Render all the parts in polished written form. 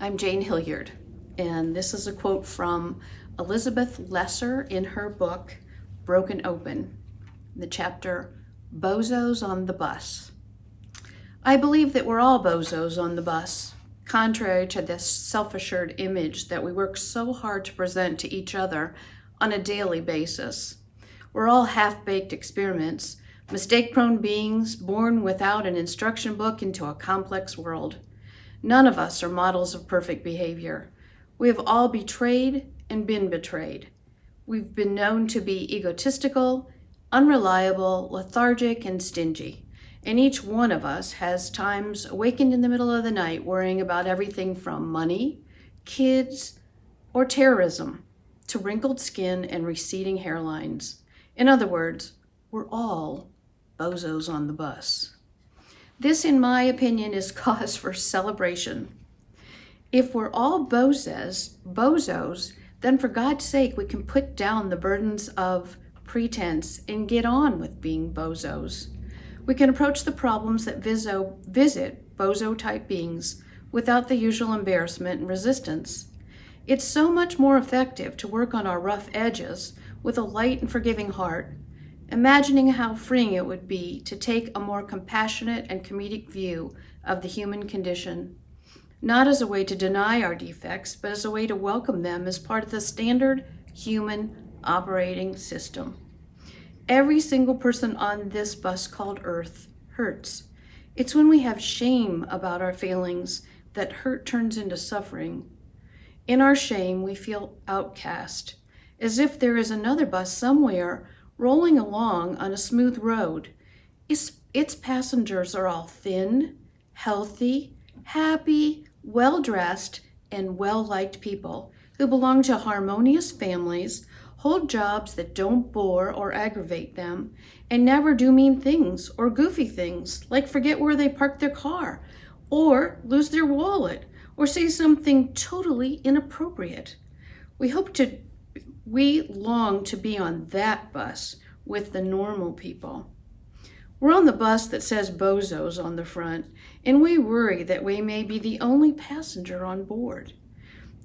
I'm Jane Hilliard, and this is a quote from Elizabeth Lesser in her book, Broken Open, the chapter, Bozos on the Bus. I believe that we're all bozos on the bus, contrary to this self-assured image that we work so hard to present to each other on a daily basis. We're all half-baked experiments, mistake-prone beings born without an instruction book into a complex world. None of us are models of perfect behavior. We have all betrayed and been betrayed. We've been known to be egotistical, unreliable, lethargic, and stingy. And each one of us has times awakened in the middle of the night worrying about everything from money, kids, or terrorism, to wrinkled skin and receding hairlines. In other words, we're all bozos on the bus. This, in my opinion, is cause for celebration. If we're all bozos, then for God's sake, we can put down the burdens of pretense and get on with being bozos. We can approach the problems that visit bozo-type beings without the usual embarrassment and resistance. It's so much more effective to work on our rough edges with a light and forgiving heart, imagining how freeing it would be to take a more compassionate and comedic view of the human condition, not as a way to deny our defects, but as a way to welcome them as part of the standard human operating system. Every single person on this bus called Earth hurts. It's when we have shame about our feelings that hurt turns into suffering. In our shame, we feel outcast, as if there is another bus somewhere rolling along on a smooth road. Its passengers are all thin, healthy, happy, well-dressed, and well-liked people who belong to harmonious families, hold jobs that don't bore or aggravate them, and never do mean things or goofy things like forget where they parked their car, or lose their wallet, or say something totally inappropriate. We long to be on that bus with the normal people. We're on the bus that says Bozos on the front, and we worry that we may be the only passenger on board.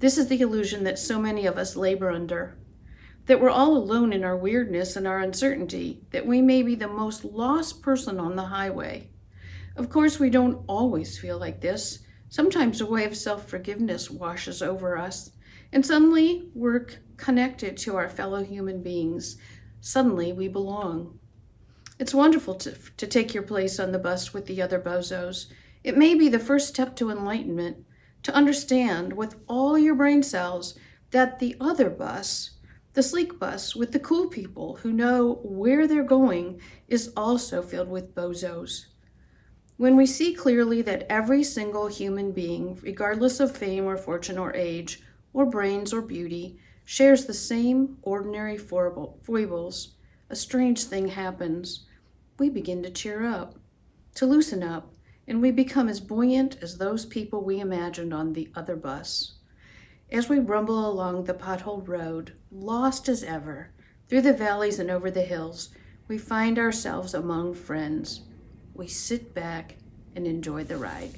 This is the illusion that so many of us labor under, that we're all alone in our weirdness and our uncertainty, that we may be the most lost person on the highway. Of course, we don't always feel like this. Sometimes a wave of self-forgiveness washes over us, and suddenly we're connected to our fellow human beings. Suddenly we belong. It's wonderful to take your place on the bus with the other bozos. It may be the first step to enlightenment, to understand with all your brain cells that the other bus, the sleek bus with the cool people who know where they're going, is also filled with bozos. When we see clearly that every single human being, regardless of fame or fortune or age, or brains or beauty, shares the same ordinary foibles, a strange thing happens. We begin to cheer up, to loosen up, and we become as buoyant as those people we imagined on the other bus. As we rumble along the potholed road, lost as ever, through the valleys and over the hills, we find ourselves among friends. We sit back and enjoy the ride.